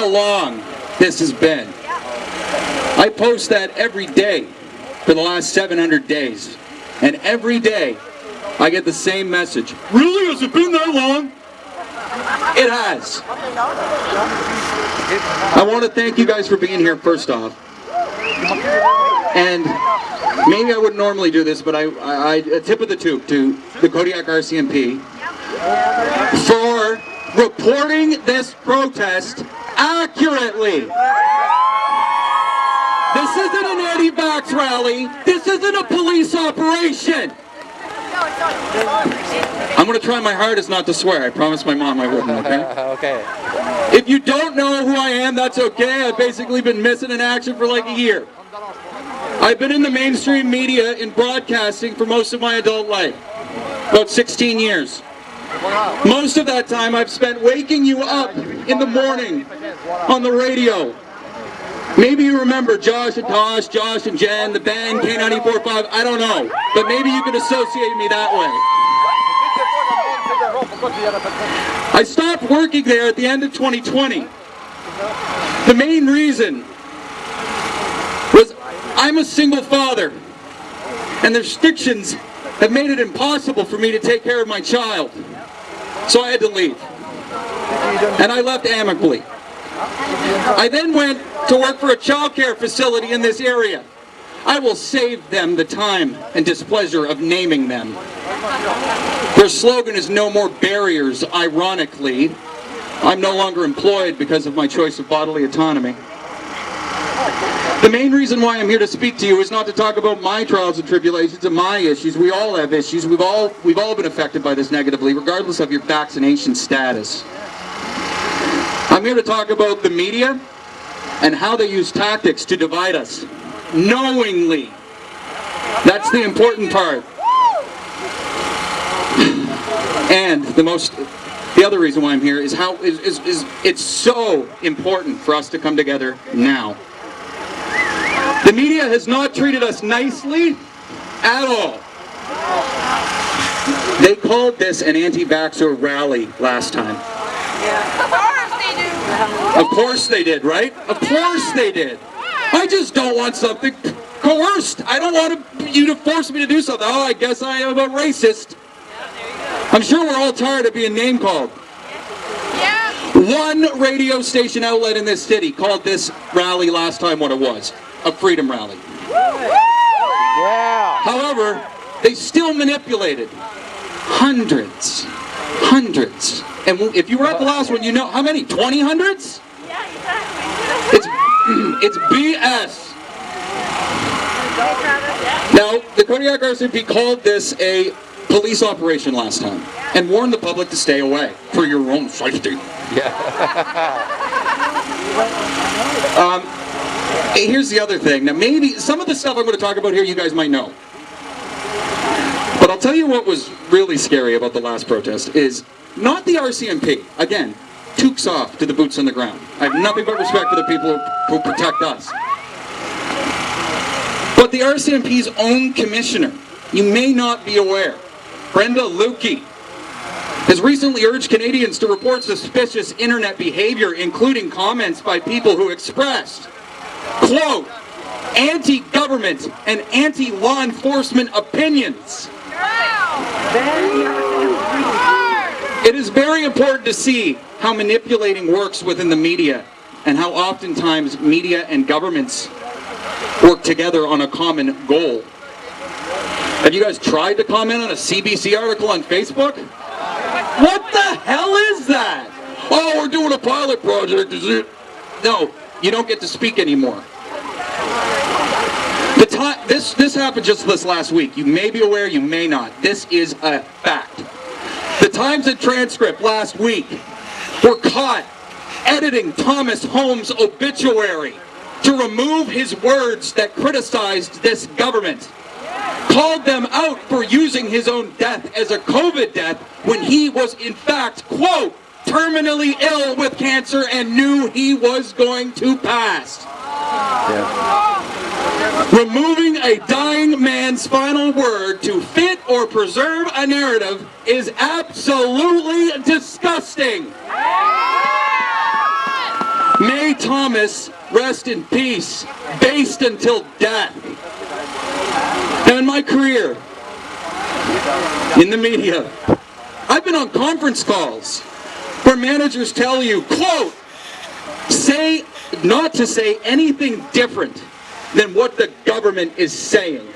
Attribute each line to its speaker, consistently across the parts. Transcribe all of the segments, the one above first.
Speaker 1: long this has been. I post that every day for the last 700 days. And every day, I get the same message. Really? Has it been that long? It has. I want to thank you guys for being here, first off. And maybe I wouldn't normally do this, but I tip of the tube to the Kodiak RCMP for reporting this protest accurately. This isn't an anti-vax rally. This isn't a police operation. I'm going to try my hardest not to swear. I promised my mom I wouldn't, okay?
Speaker 2: Okay.
Speaker 1: If you don't know who I am, that's okay. I've basically been missing in action for like a year. I've been in the mainstream media in broadcasting for most of my adult life, about 16 years. Most of that time I've spent waking you up in the morning on the radio. Maybe you remember Josh and Tosh, Josh and Jen, the band K94.5, I don't know, but maybe you could associate me that way. I stopped working there at the end of 2020. The main reason was I'm a single father, and the restrictions have made it impossible for me to take care of my child. So I had to leave. And I left amicably. I then went to work for a child care facility in this area. I will save them the time and displeasure of naming them. Their slogan is "No more barriers." Ironically, I'm no longer employed because of my choice of bodily autonomy. The main reason why I'm here to speak to you is not to talk about my trials and tribulations and my issues. We all have issues. We've all been affected by this negatively, regardless of your vaccination status. I'm here to talk about the media and how they use tactics to divide us, knowingly. That's the important part. And the other reason why I'm here is how it's so important for us to come together now. The media has not treated us nicely at all. They called this an anti-vaxxer rally last time. Of course they did, right? Of course they did. I just don't want something coerced. I don't want you to force me to do something. Oh, I guess I am a racist. I'm sure we're all tired of being name called. One radio station outlet in this city called this rally last time what it was. A freedom rally.
Speaker 2: Yeah.
Speaker 1: However, they still manipulated hundreds. And if you were at the last one, you know how many? 20 hundreds?
Speaker 3: Yeah, exactly.
Speaker 1: It's BS. Now, the Kodiak RCMP called this a police operation last time and warned the public to stay away for your own safety.
Speaker 2: Yeah.
Speaker 1: Here's the other thing. Now, maybe some of the stuff I'm going to talk about here you guys might know. But I'll tell you what was really scary about the last protest is not the RCMP. Again, toques off to the boots on the ground. I have nothing but respect for the people who protect us. But the RCMP's own commissioner, you may not be aware, Brenda Lukey, has recently urged Canadians to report suspicious internet behavior, including comments by people who expressed, quote, anti-government and anti-law enforcement opinions. It is very important to see how manipulating works within the media and how oftentimes media and governments work together on a common goal. Have you guys tried to comment on a CBC article on Facebook? What the hell is that? Oh, we're doing a pilot project, is it? No, you don't get to speak anymore. This happened just this last week. You may be aware, you may not. This is a fact. The Times and Transcript last week were caught editing Thomas Holmes' obituary to remove his words that criticized this government. Called them out for using his own death as a COVID death when he was in fact, quote, terminally ill with cancer and knew he was going to pass. Yeah. Removing a dying man's final word to fit or preserve a narrative is absolutely disgusting. May Thomas, rest in peace, based until death. Now in my career, in the media, I've been on conference calls where managers tell you, quote, not to say anything different than what the government is saying.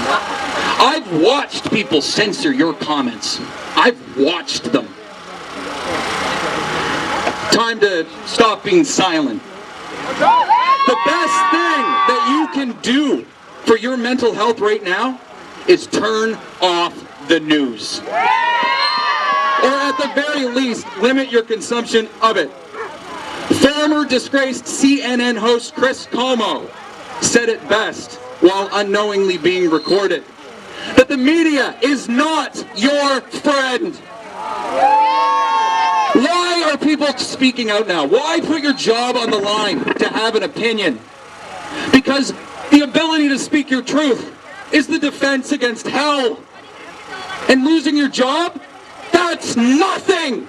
Speaker 1: I've watched people censor your comments. I've watched them. Time to stop being silent. The best thing that you can do for your mental health right now is turn off the news. Or at the very least, limit your consumption of it. Former disgraced CNN host Chris Cuomo said it best while unknowingly being recorded, that the media is not your friend. Why are people speaking out now? Why put your job on the line to have an opinion? Because the ability to speak your truth is the defense against hell. And losing your job? That's nothing!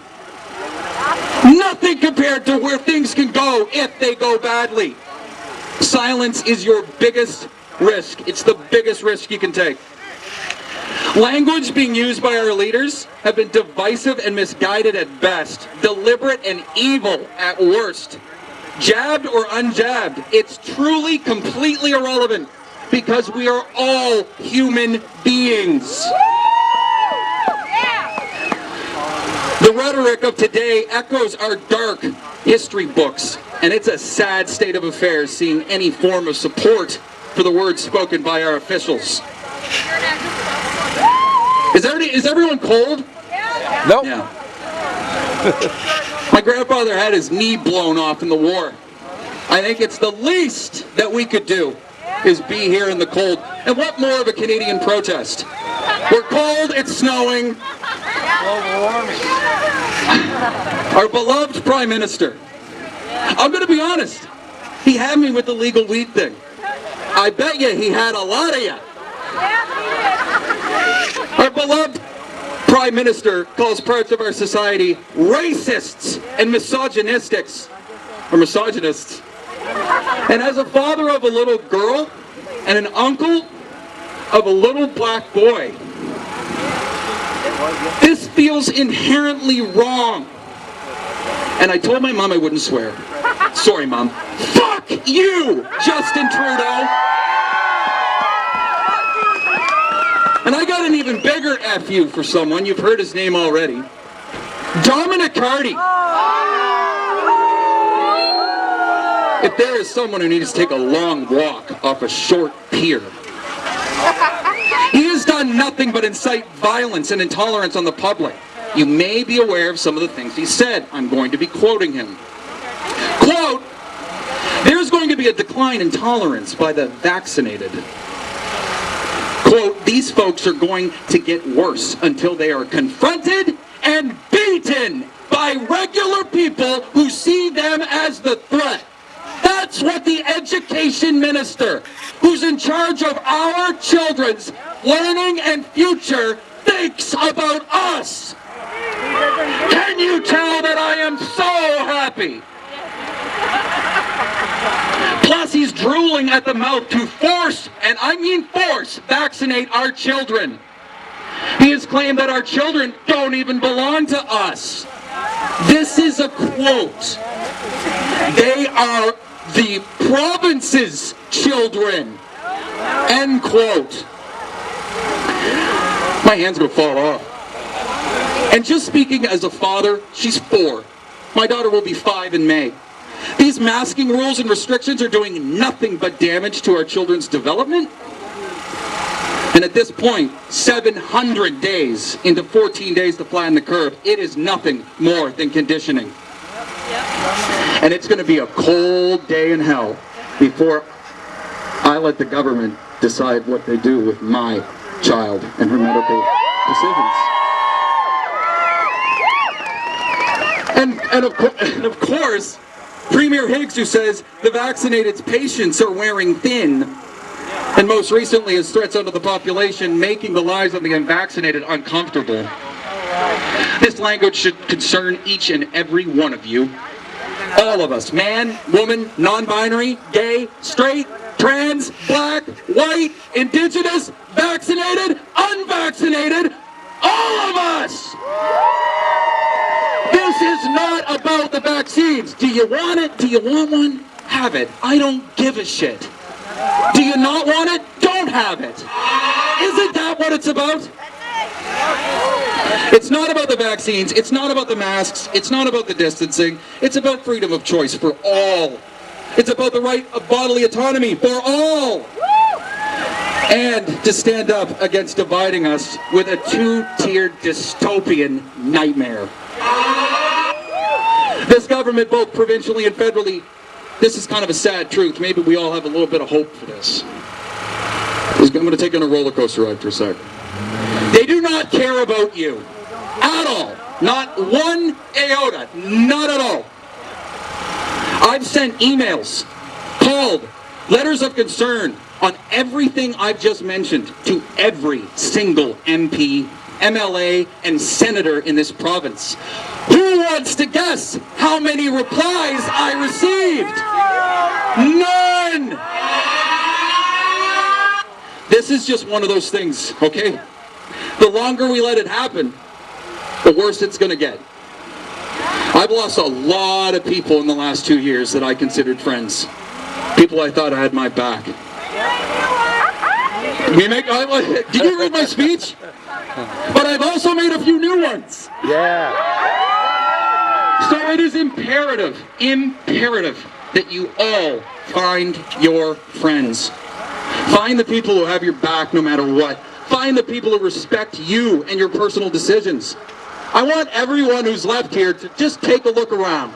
Speaker 1: Nothing compared to where things can go if they go badly. Silence is your biggest risk. It's the biggest risk you can take. Language being used by our leaders have been divisive and misguided at best, deliberate and evil at worst. Jabbed or unjabbed, it's truly completely irrelevant because we are all human beings. The rhetoric of today echoes our dark history books, and it's a sad state of affairs seeing any form of support for the words spoken by our officials. Is everyone cold?
Speaker 2: Nope.
Speaker 1: Yeah. My grandfather had his knee blown off in the war. I think it's the least that we could do is be here in the cold. And what more of a Canadian protest? We're cold, it's snowing.
Speaker 2: Global warming.
Speaker 1: Our beloved Prime Minister. I'm going to be honest. He had me with the legal weed thing. I bet you he had a lot of you. Our beloved Prime Minister calls parts of our society racists and misogynistics, or misogynists. And as a father of a little girl and an uncle of a little black boy, this feels inherently wrong. And I told my mom I wouldn't swear. Sorry, Mom. Fuck you, Justin Trudeau! And I got an even bigger F you for someone, you've heard his name already. Dominic Carty. If there is someone who needs to take a long walk off a short pier, he has done nothing but incite violence and intolerance on the public. You may be aware of some of the things he said. I'm going to be quoting him. Quote, "There's going to be a decline in tolerance by the vaccinated." Quote, "These folks are going to get worse until they are confronted and beaten by regular people who see them as the threat." That's what the education minister, who's in charge of our children's learning and future, thinks about us. Can you tell that I am so happy? Plus, he's drooling at the mouth to force, and I mean force, vaccinate our children. He has claimed that our children don't even belong to us. This is a quote. They are the province's children. End quote. My hand's gonna fall off. And just speaking as a father, she's 4. My daughter will be 5 in May. These masking rules and restrictions are doing nothing but damage to our children's development. And at this point, 700 days into 14 days to flatten the curve, it is nothing more than conditioning. And it's going to be a cold day in hell before I let the government decide what they do with my child and her medical decisions. And of course, Premier Higgs, who says the vaccinated patients are wearing thin, and most recently his threats onto the population, making the lives of the unvaccinated uncomfortable. This language should concern each and every one of you. All of us, man, woman, non-binary, gay, straight, trans, black, white, indigenous, vaccinated, unvaccinated, all of us! This is not about the vaccines. Do you want it? Do you want one? Have it. I don't give a shit. Do you not want it? Don't have it. Isn't that what it's about? It's not about the vaccines. It's not about the masks. It's not about the distancing. It's about freedom of choice for all. It's about the right of bodily autonomy for all. And to stand up against dividing us with a two-tiered dystopian nightmare. This government, both provincially and federally, this is kind of a sad truth. Maybe we all have a little bit of hope for this. I'm going to take you on a roller coaster ride for a sec. They do not care about you at all. Not one iota. Not at all. I've sent emails, called, letters of concern on everything I've just mentioned to every single MP, MLA, and senator in this province. Who wants to guess how many replies I received? None! This is just one of those things, okay? The longer we let it happen, the worse it's going to get. I've lost a lot of people in the last 2 years that I considered friends. People I thought I had my back. Did you read my speech? But I've also made a few new ones.
Speaker 2: Yeah.
Speaker 1: So it is imperative that you all find your friends. Find the people who have your back no matter what. Find the people who respect you and your personal decisions. I want everyone who's left here to just take a look around.